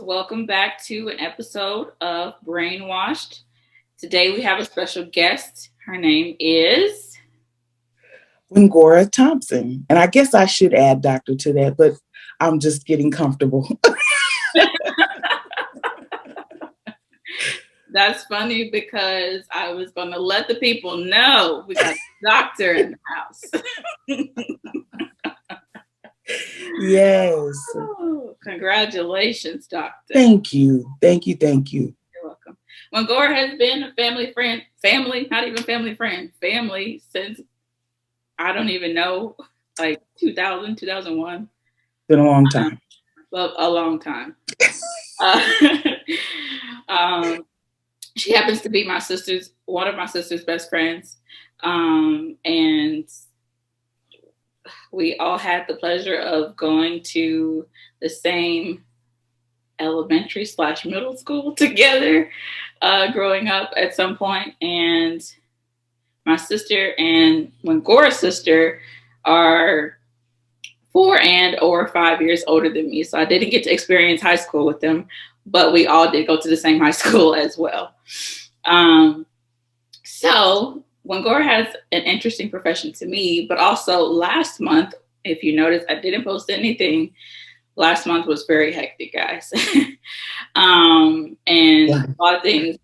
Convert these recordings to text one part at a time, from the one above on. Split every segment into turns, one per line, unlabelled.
Welcome back to an episode of Brainwashed. Today we have a special guest. Her name is
Wengora Thompson. And I guess I should add doctor to that, but I'm just getting comfortable.
That's funny because I was going to let the people know we got a doctor in the house.
Yes.
Oh, congratulations, doctor.
Thank you. Thank you.
You're welcome. Wengora has been a family friend, not even family friend, family since I don't even know, like 2000, 2001.
Been a long time.
A long time. Uh, she happens to be one of my sister's best friends. And we all had the pleasure of going to the same elementary/middle school together growing up at some point. And my sister and Wengora's sister are 4 and/or 5 years older than me. So I didn't get to experience high school with them, but we all did go to the same high school as well. So Wengora has an interesting profession to me, but also last month, if you notice, I didn't post anything. Last month was very hectic, guys. And a lot of things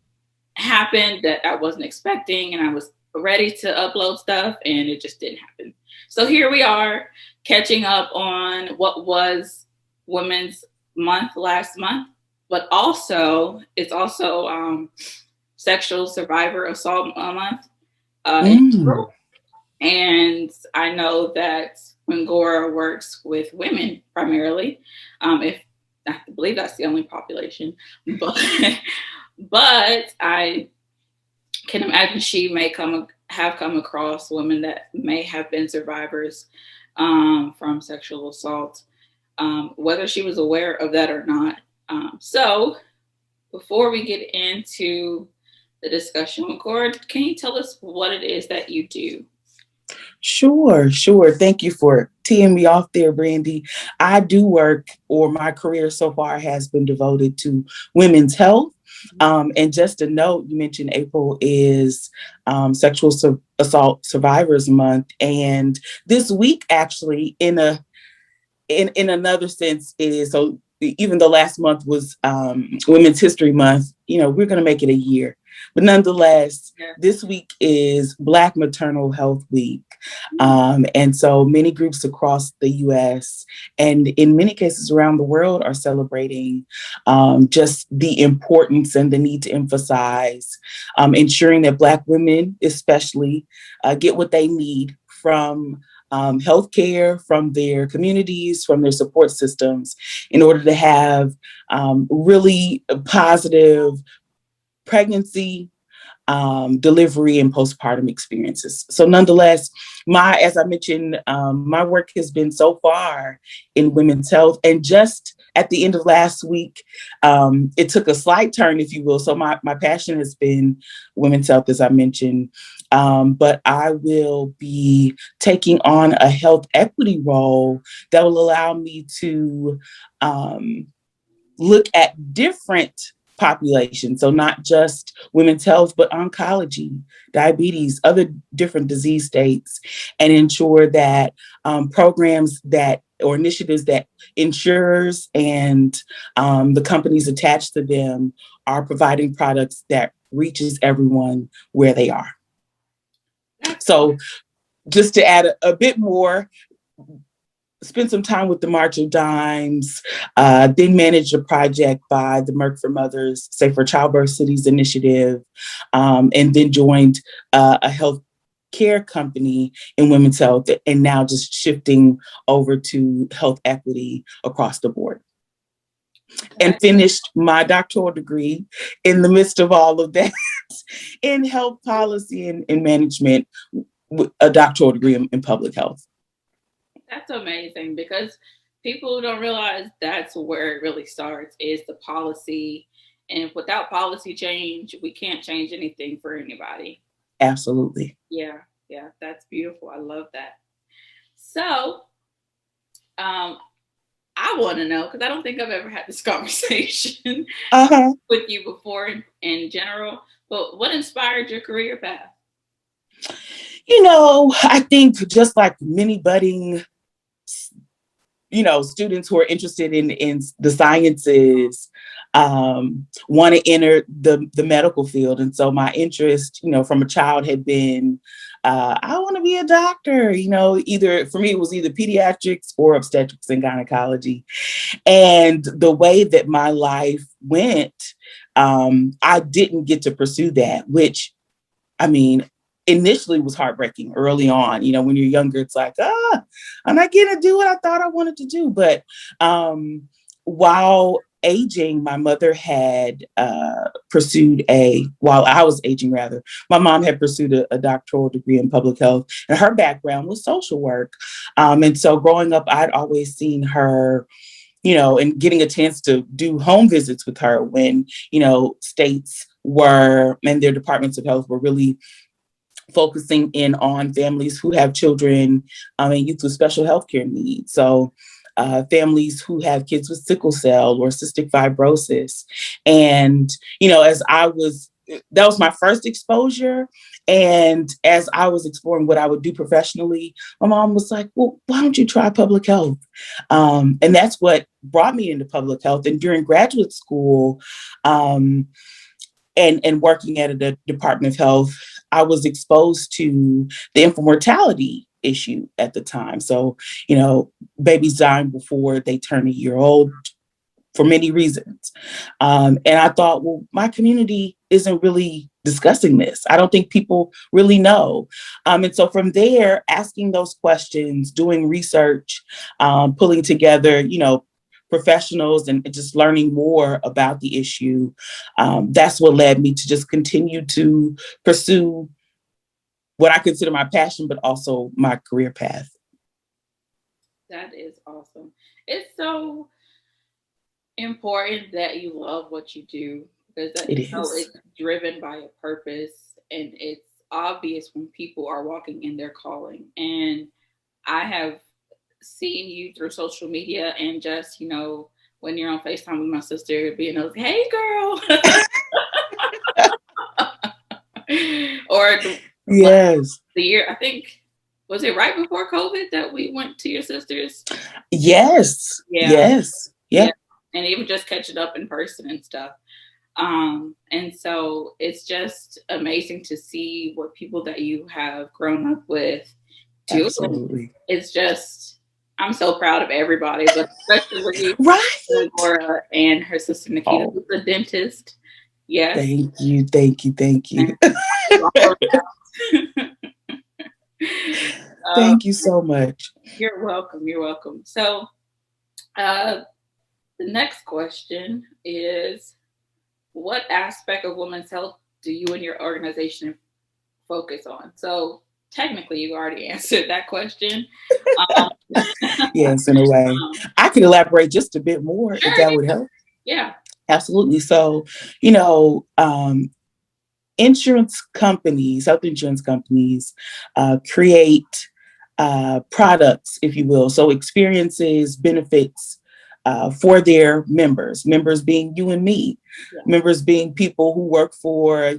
happened that I wasn't expecting, and I was ready to upload stuff, and it just didn't happen. So here we are catching up on what was Women's Month last month, but also it's also Sexual Survivor Assault Month in April. And I know that Wengora works with women primarily. If I believe that's the only population, but I can imagine she may have come across women that may have been survivors from sexual assault, whether she was aware of that or not. So before we get into the discussion, Cord, can you tell us what it is that you do?
Sure. Thank you for teeing me off there, Brandy. I do work, or my career so far has been devoted to women's health. And just a note, you mentioned April is Sexual Assault Survivors Month. And this week, actually, in another sense, is so even though last month was Women's History Month, we're going to make it a year. But nonetheless, This week is Black Maternal Health Week. And so many groups across the U.S. and in many cases around the world are celebrating just the importance and the need to emphasize ensuring that Black women especially get what they need from healthcare, from their communities, from their support systems in order to have really positive pregnancy, delivery, and postpartum experiences. So nonetheless, as I mentioned, my work has been so far in women's health. And just at the end of last week, it took a slight turn, if you will. So my passion has been women's health, as I mentioned. But I will be taking on a health equity role that will allow me to look at different population. So not just women's health, but oncology, diabetes, other different disease states, and ensure that programs or initiatives that insurers and the companies attached to them are providing products that reaches everyone where they are. So just to add a bit more, spent some time with the March of Dimes, then managed a project by the Merck for Mothers Safer Childbirth Cities initiative, and then joined a health care company in women's health, and now just shifting over to health equity across the board. And finished my doctoral degree in the midst of all of that in health policy and management, a doctoral degree in public health.
That's amazing, because people don't realize that's where it really starts, is the policy. And without policy change, we can't change anything for anybody.
Absolutely.
Yeah, that's beautiful. I love that. So I want to know, because I don't think I've ever had this conversation
Uh-huh.
with you before in general, but what inspired your career path?
I think just like many budding, students who are interested in the sciences, want to enter the medical field. And so my interest, from a child had been, I want to be a doctor, either for me, it was either pediatrics or obstetrics and gynecology. And the way that my life went, I didn't get to pursue that, which, I mean, initially was heartbreaking early on. When you're younger, it's like, I'm not going to do what I thought I wanted to do. But while aging, my mother had while I was aging, rather, my mom had pursued a doctoral degree in public health, and her background was social work. And so growing up, I'd always seen her, and getting a chance to do home visits with her when, states were, and their departments of health were really focusing in on families who have children and youth with special healthcare needs. So families who have kids with sickle cell or cystic fibrosis. And, that was my first exposure. And as I was exploring what I would do professionally, my mom was like, well, why don't you try public health? And that's what brought me into public health. And during graduate school, and working at the Department of Health, I was exposed to the infant mortality issue at the time. So, babies dying before they turn a year old for many reasons. And I thought, well, my community isn't really discussing this. I don't think people really know. And so from there, asking those questions, doing research, pulling together, professionals and just learning more about the issue. That's what led me to just continue to pursue what I consider my passion, but also my career path.
That is awesome. It's so important that you love what you do, because
It is.
it's driven by a purpose, and it's obvious when people are walking in their calling. And I have seen you through social media, and just, when you're on FaceTime with my sister, being like, hey girl. Or
Yes.
the year, I think, was it right before COVID that we went to your sister's?
Yes.
Yeah.
Yes.
Yeah.
Yep.
And even just catching up in person and stuff. And so it's just amazing to see what people that you have grown up with do.
Absolutely.
It's just, I'm so proud of everybody, but especially
Right.
Wengora and her sister Nikita, who's a dentist. Yes.
Thank you. Thank you. Thank you. Thank you so much.
You're welcome. You're welcome. So the next question is, what aspect of women's health do you and your organization focus on? So technically you already answered that question.
Yes, in a way. I could elaborate just a bit more if that would help.
Yeah.
Absolutely. So, insurance companies, health insurance companies, create products, if you will. So experiences, benefits for their members being you and me, members being people who work for,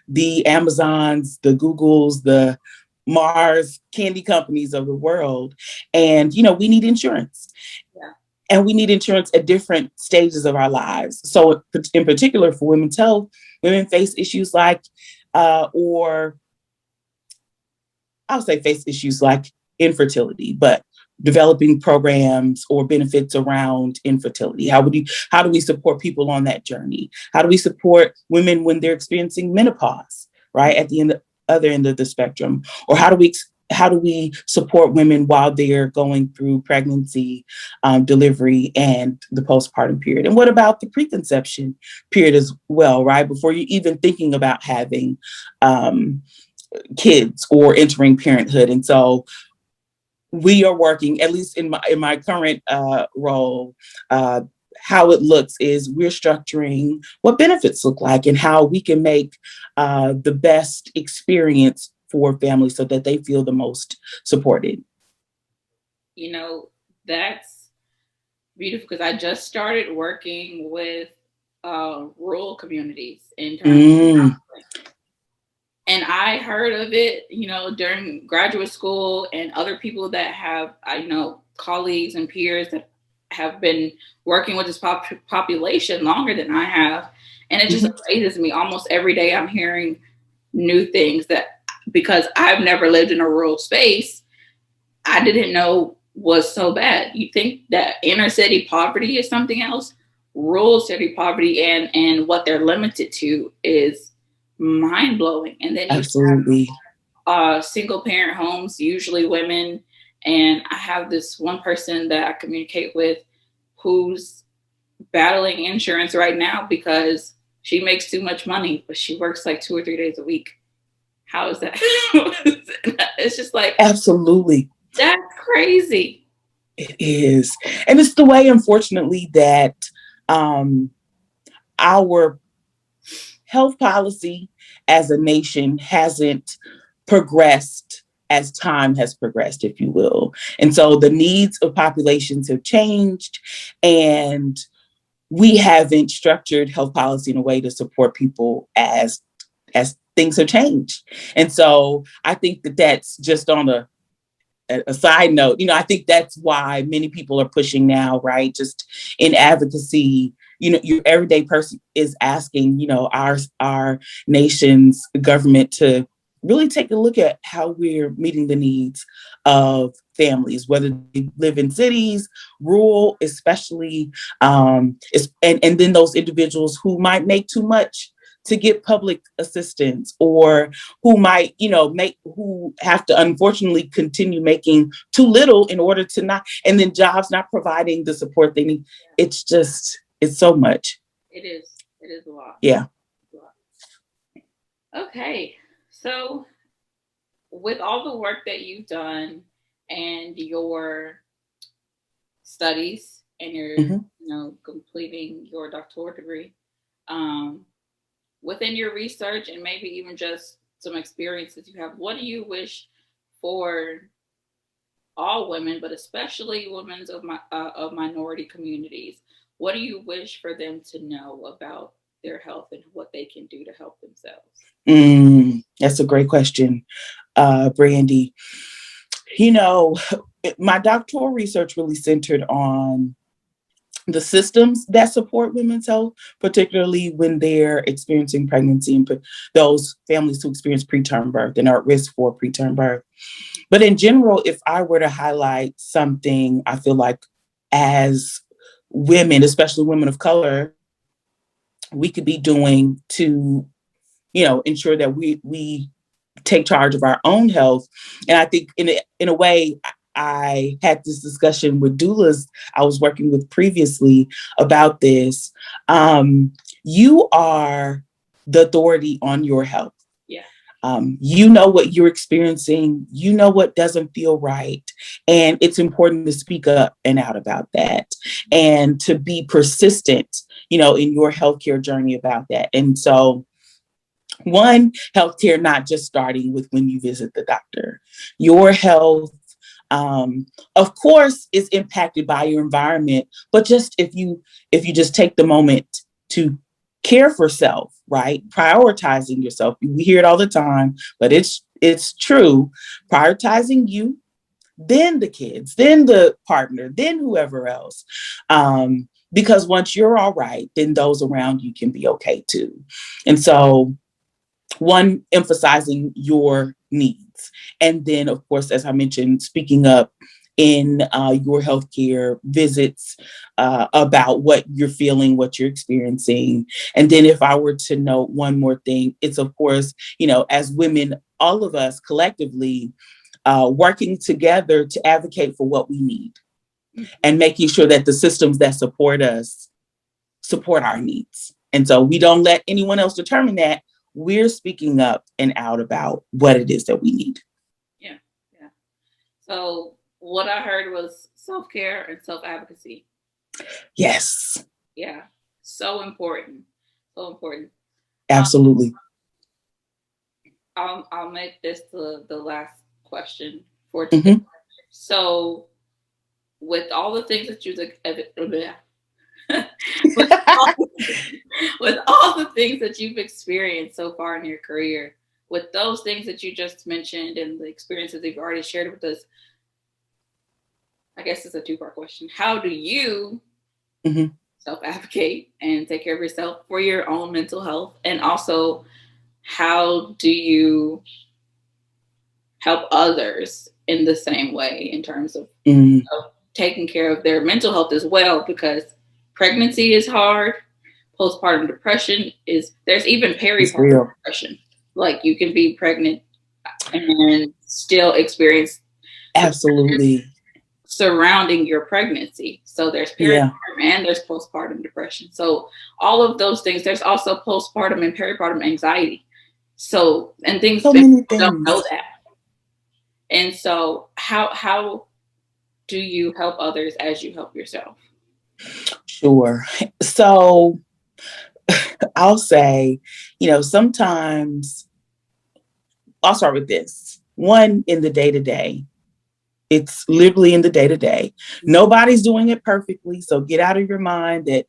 the Amazons, the Googles, the Mars candy companies of the world. And, we need insurance.
Yeah.
And we need insurance at different stages of our lives. So in particular for women's health, women face issues like, or I'll say face issues like infertility, but developing programs or benefits around infertility. How do we support people on that journey? How do we support women when they're experiencing menopause, right? At the other end of the spectrum? Or how do we support women while they're going through pregnancy, delivery, and the postpartum period? And what about the preconception period as well, right? Before you're even thinking about having kids or entering parenthood. And so we are working, at least in my current role, how it looks is we're structuring what benefits look like and how we can make the best experience for families so that they feel the most supported.
That's beautiful because I just started working with rural communities in terms of
Mm.
counseling. And I heard of it, during graduate school and other people that have, colleagues and peers that have been working with this population longer than I have. And it just
Mm-hmm.
amazes me. Almost every day I'm hearing new things that, because I've never lived in a rural space, I didn't know was so bad. You think that inner city poverty is something else? Rural city poverty and what they're limited to is mind blowing. And then you
Absolutely.
single parent homes, usually women. And I have this one person that I communicate with who's battling insurance right now because she makes too much money, but she works like 2 or 3 days a week. How is that? It's just like,
Absolutely.
that's crazy.
It is. And it's the way, unfortunately, that um, our health policy as a nation hasn't progressed as time has progressed, if you will. And so the needs of populations have changed, and we haven't structured health policy in a way to support people as things have changed. And so I think that that's just on a side note, I think that's why many people are pushing now, right? Just in advocacy, your everyday person is asking, our nation's government to really take a look at how we're meeting the needs of families, whether they live in cities, rural, especially, and then those individuals who might make too much to get public assistance, or who might, who have to unfortunately continue making too little in order to not, and then jobs not providing the support they need. It's so much.
It is. It is a lot.
Yeah.
Okay. So, with all the work that you've done and your studies and your,
Mm-hmm.
completing your doctoral degree, um, within your research and maybe even just some experiences you have, what do you wish for all women, but especially women of minority communities? What do you wish for them to know about their health and what they can do to help themselves?
That's a great question, Brandy. You know, my doctoral research really centered on the systems that support women's health, particularly when they're experiencing pregnancy, and those families who experience preterm birth and are at risk for preterm birth. But in general, if I were to highlight something, I feel like as women, especially women of color, we could be doing to, ensure that we take charge of our own health. And I think in a way, I had this discussion with doulas I was working with previously about this. You are the authority on your health.
Yeah.
You know what you're experiencing, you know what doesn't feel right. And it's important to speak up and out about that, and to be persistent, in your healthcare journey about that. And so, one, healthcare not just starting with when you visit the doctor. Your health, of course, is impacted by your environment, but just if you just take the moment to care for self, right? Prioritizing yourself. We hear it all the time, but it's true. Prioritizing you, then the kids, then the partner, then whoever else. Because once you're all right, then those around you can be okay too. And so, one, emphasizing your needs. And then, of course, as I mentioned, speaking up in your healthcare visits about what you're feeling, what you're experiencing. And then if I were to note one more thing, it's, of course, as women, all of us collectively working together to advocate for what we need, and making sure that the systems that support us support our needs. And so we don't let anyone else determine that. We're speaking up and out about what it is that we need.
Yeah. Yeah. So, what I heard was self care and self advocacy.
Yes.
Yeah. So important. So important. Um,
Absolutely.
I'll make this the last question for today.
Mm-hmm.
So, with all the things that you with all the things that you've experienced so far in your career, with those things that you just mentioned and the experiences you've already shared with us, I guess it's a two-part question. How do you self-advocate and take care of yourself for your own mental health? And also, how do you help others in the same way in terms of taking care of their mental health as well? Because pregnancy is hard. Postpartum depression there's even peripartum depression. Like you can be pregnant and still experience
absolutely
surrounding your pregnancy. So there's peripartum and there's postpartum depression. So all of those things, there's also postpartum and peripartum anxiety. So, and things people don't know that. And so how do you help others as you help yourself?
Sure. So I'll say, sometimes I'll start with this. One, in the day-to-day, it's literally in the day-to-day. Nobody's doing it perfectly. So get out of your mind that,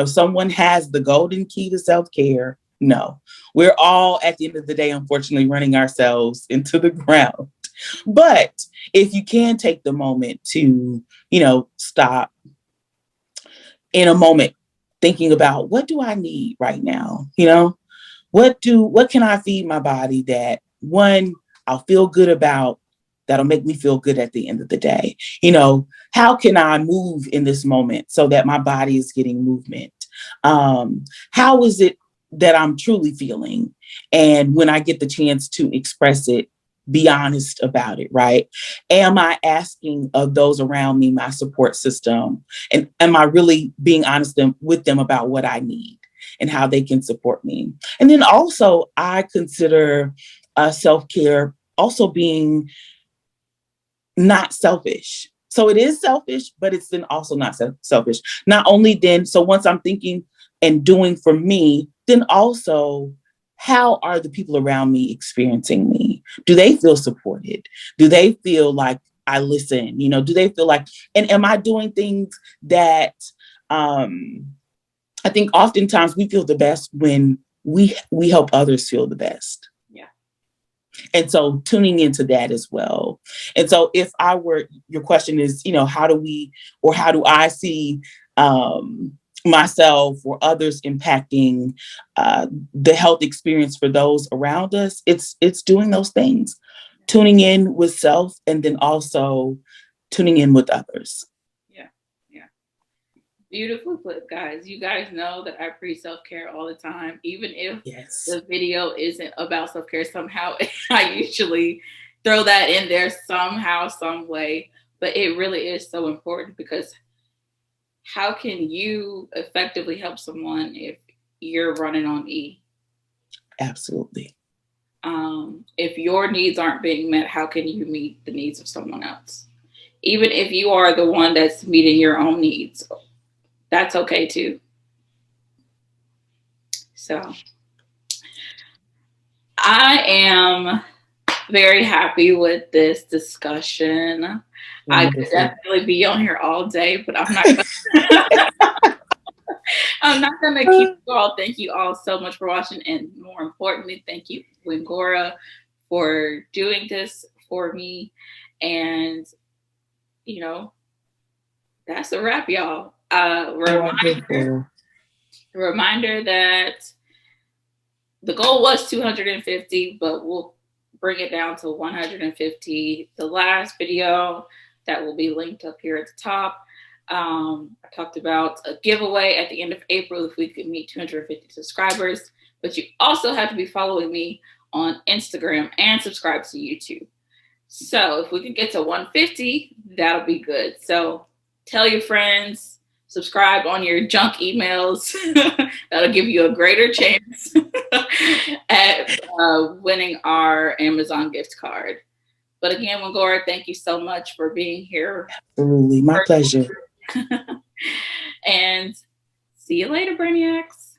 someone has the golden key to self-care. No, we're all at the end of the day, unfortunately, running ourselves into the ground. But if you can take the moment to, stop in a moment, thinking about what do I need right now? What can I feed my body that one, I'll feel good about, that'll make me feel good at the end of the day? How can I move in this moment so that my body is getting movement? How is it that I'm truly feeling? And when I get the chance to express it, be honest about it, right? Am I asking of those around me, my support system? And am I really being honest with them about what I need and how they can support me? And then also, I consider self-care also being not selfish. So it is selfish, but it's then also not selfish. Not only then, so once I'm thinking and doing for me, then also, how are the people around me experiencing me? Do they feel supported? Do they feel like I listen? Do they feel like, and am I doing things that I think oftentimes we feel the best when we help others feel the best.
Yeah.
And so tuning into that as well. And so if your question is, how do I see myself or others impacting the health experience for those around us, it's doing those things, tuning in with self, and then also tuning in with others.
Yeah. Beautifully put, guys. You guys know that I preach self-care all the time, even if the video isn't about self-care. Somehow I usually throw that in there somehow, some way, but it really is so important, because how can you effectively help someone if you're running on E?
Absolutely.
If your needs aren't being met, how can you meet the needs of someone else? Even if you are the one that's meeting your own needs, that's okay too. So I am very happy with this discussion. I could definitely be on here all day, but I'm not going to keep you all. Thank you all so much for watching. And more importantly, thank you, Wengora, for doing this for me. And, that's a wrap, y'all. Reminder that the goal was 250, but we'll bring it down to 150. The last video that will be linked up here at the top. I talked about a giveaway at the end of April if we could meet 250 subscribers, but you also have to be following me on Instagram and subscribe to YouTube. So if we can get to 150, that'll be good. So tell your friends, subscribe on your junk emails. That'll give you a greater chance at winning our Amazon gift card. But again, Wengora, thank you so much for being here.
Absolutely. My pleasure.
And see you later, Brainiacs.